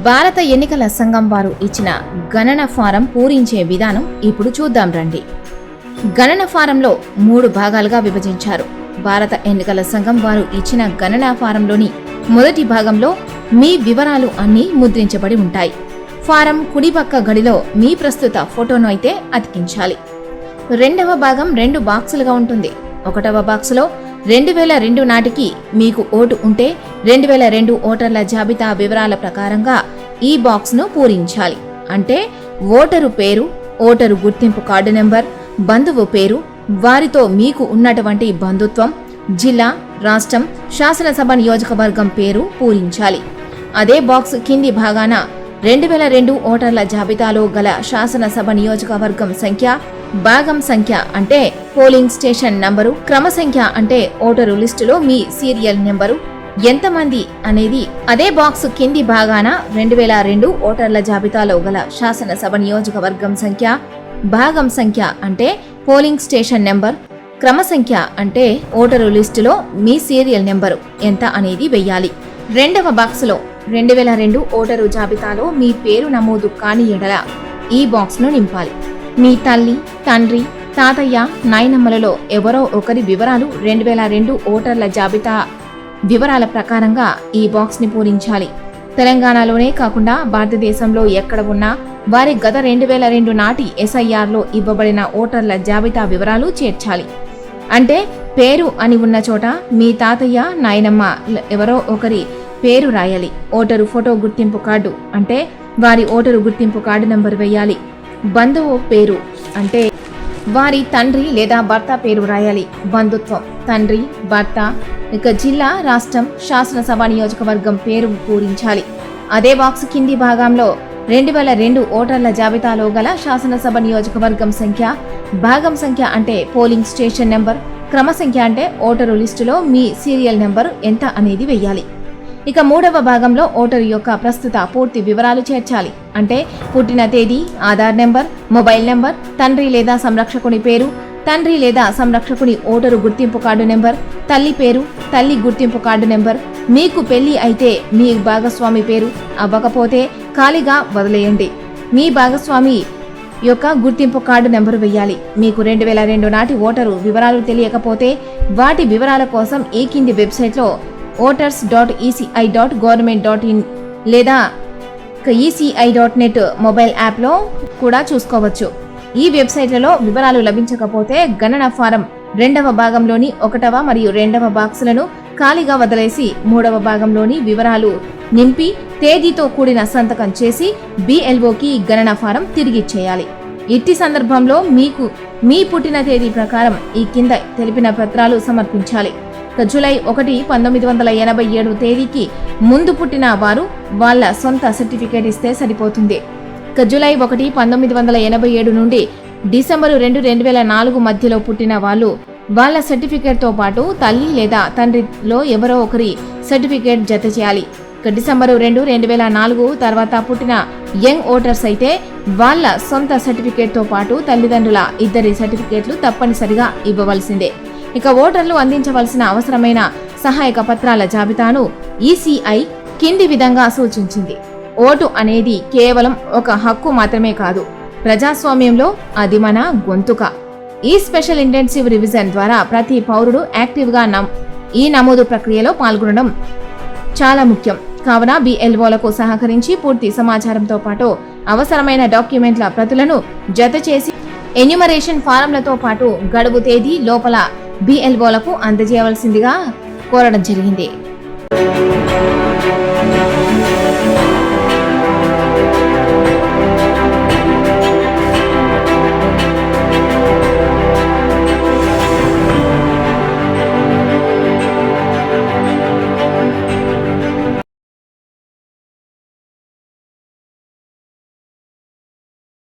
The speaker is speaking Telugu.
భారత ఎన్నికల సంఘం వారు ఇచ్చిన గణన ఫారం పూరించే విధానం ఇప్పుడు చూద్దాం రండి. గణన ఫారంలో 3 భాగాలుగా విభజించారు. భారత ఎన్నికల సంఘం వారు ఇచ్చిన గణన ఫారంలోని మొదటి భాగంలో మీ వివరాలు అన్నీ ముద్రించబడి ఉంటాయి. ఫారం కుడిపక్క గడిలో మీ ప్రస్తుత ఫోటోను అయితే అతికించాలి. రెండవ భాగం 2 బాక్సులుగా ఉంటుంది. ఒకటవ బాక్సులో 2002 నాటికి మీకు ఓటు ఉంటే 2002 ఓటర్ల జాబితా వివరాల ప్రకారంగా ఈ బాక్స్ను పూరించాలి. అంటే ఓటరు పేరు, ఓటరు గుర్తింపు కార్డు నెంబర్, బంధువు పేరు, వారితో మీకు ఉన్నటువంటి బంధుత్వం, జిల్లా, రాష్ట్రం, శాసనసభ నియోజకవర్గం పేరు పూరించాలి. అదే బాక్స్ కింది భాగాన 2002 ఓటర్ల జాబితాలో గల శాసనసభ నియోజకవర్గం సంఖ్య, భాగం సంఖ్య అంటే పోలింగ్ స్టేషన్ నంబరు, క్రమ సంఖ్య అంటే ఓటరు లిస్టులో మీ సీరియల్ నెంబరు ఎంతమంది అనేది అదే బాక్స్ కింది భాగాన 2002 ఓటర్ల జాబితాలో గల శాసనసభ నియోజకవర్గం సంఖ్య, భాగం సంఖ్య అంటే పోలింగ్ స్టేషన్ నెంబర్, క్రమ సంఖ్య అంటే ఓటరు లిస్టులో మీ సీరియల్ నెంబరు ఎంత అనేది వెయ్యాలి. రెండవ బాక్సులో 2002 ఓటరు జాబితాలో మీ పేరు నమోదు కాని ఎడల ఈ బాక్స్ను నింపాలి. మీ తల్లి, తండ్రి, తాతయ్య, నాయనమ్మలలో ఎవరో ఒకరి వివరాలు 2002 ఓటర్ల జాబితా వివరాల ప్రకారంగా ఈ బాక్స్ని పూరించాలి. తెలంగాణలోనే కాకుండా భారతదేశంలో ఎక్కడ ఉన్నా వారి గత 2002 నాటి SIRలో ఇవ్వబడిన ఓటర్ల జాబితా వివరాలు చేర్చాలి. అంటే పేరు అని ఉన్న చోట మీ తాతయ్య, నాయనమ్మ ఎవరో ఒకరి పేరు రాయాలి. ఓటరు ఫోటో గుర్తింపు కార్డు అంటే వారి ఓటరు గుర్తింపు కార్డు నంబర్ వేయాలి. బంధువు పేరు అంటే వారి తండ్రి లేదా భర్త పేరు రాయాలి. బంధుత్వం తండ్రి, భర్త, ఇక జిల్లా, రాష్ట్రం, శాసనసభ నియోజకవర్గం పేరు పూరించాలి. అదే బాక్స్ కింది భాగంలో 2002 ఓటర్ల జాబితాలో గల శాసనసభ నియోజకవర్గం సంఖ్య, భాగం సంఖ్య అంటే పోలింగ్ స్టేషన్ నెంబర్, క్రమ సంఖ్య అంటే ఓటరు లిస్టులో మీ సీరియల్ నెంబర్ ఎంత అనేది వెయ్యాలి. ఇక మూడవ భాగంలో ఓటరు యొక్క ప్రస్తుత పూర్తి వివరాలు చేర్చాలి. అంటే పుట్టిన తేదీ, ఆధార్ నెంబర్, మొబైల్ నెంబర్, తండ్రి లేదా సంరక్షకుని పేరు, తండ్రి లేదా సంరక్షకుని ఓటరు గుర్తింపు కార్డు నెంబర్, తల్లి పేరు, తల్లి గుర్తింపు కార్డు నెంబర్, మీకు పెళ్లి అయితే మీ భాగస్వామి పేరు, అవ్వకపోతే ఖాళీగా వదిలేయండి. మీ భాగస్వామి యొక్క గుర్తింపు కార్డు నెంబరు వెయ్యాలి. మీకు 2002 నాటి ఓటరు వివరాలు తెలియకపోతే వాటి వివరాల కోసం ఈ కింది వెబ్సైట్లో voters.eci.government.in లేదా eci.net మొబైల్ యాప్లో కూడా చూసుకోవచ్చు. ఈ వెబ్సైట్లలో వివరాలు లభించకపోతే గణన ఫారం 2వ భాగంలోని 1వ మరియు 2వ బాక్సులను ఖాళీగా వదిలేసి 3వ భాగంలోని వివరాలు నింపి తేదీతో కూడిన సంతకం చేసి BLOకి గణన ఫారం తిరిగిచ్చేయాలి. ఇట్టి సందర్భంలో మీకు మీ పుట్టిన తేదీ ప్రకారం ఈ కింద తెలిపిన పత్రాలు సమర్పించాలి. జూలై 1, 1987 తేదీకి ముందు పుట్టిన వారు వాళ్ళ సొంత సర్టిఫికేట్ ఇస్తే సరిపోతుంది. జూలై 1, 1987 నుండి డిసెంబరు 2, 2004 మధ్యలో పుట్టిన వాళ్ళు వాళ్ళ సర్టిఫికేట్తో పాటు తల్లి లేదా తండ్రిలో ఎవరో ఒకరి సర్టిఫికేట్ జత చేయాలి. డిసెంబరు 2, 2004 తర్వాత పుట్టిన యంగ్ ఓటర్స్ అయితే వాళ్ళ సొంత సర్టిఫికేట్తో పాటు తల్లిదండ్రుల ఇద్దరి సర్టిఫికేట్లు తప్పనిసరిగా ఇవ్వవలసిందే. ఇక ఓటర్లు అందించవలసిన అవసరమైన సహాయక పత్రాల జాబితాను ECI కింది విధంగా సూచించింది. ఓటు అనేది కేవలం ఒక హక్కు మాత్రమే కాదు, ప్రజాస్వామ్యంలో అది మన గొంతుక. ఈ స్పెషల్ ఇంటెన్సివ్ రివిజన్ ద్వారా ప్రతి పౌరుడు యాక్టివ్గా ఈ నమోదు ప్రక్రియలో పాల్గొనడం చాలా ముఖ్యం. కావున BLOలకు సహకరించి పూర్తి సమాచారంతో పాటు అవసరమైన డాక్యుమెంట్ల ప్రతులను జత చేసి ఎన్యుమరేషన్ ఫారంలతో పాటు గడువు తేదీ లోపల BLOలకు అందజేయవలసిందిగా కోరడం జరిగింది.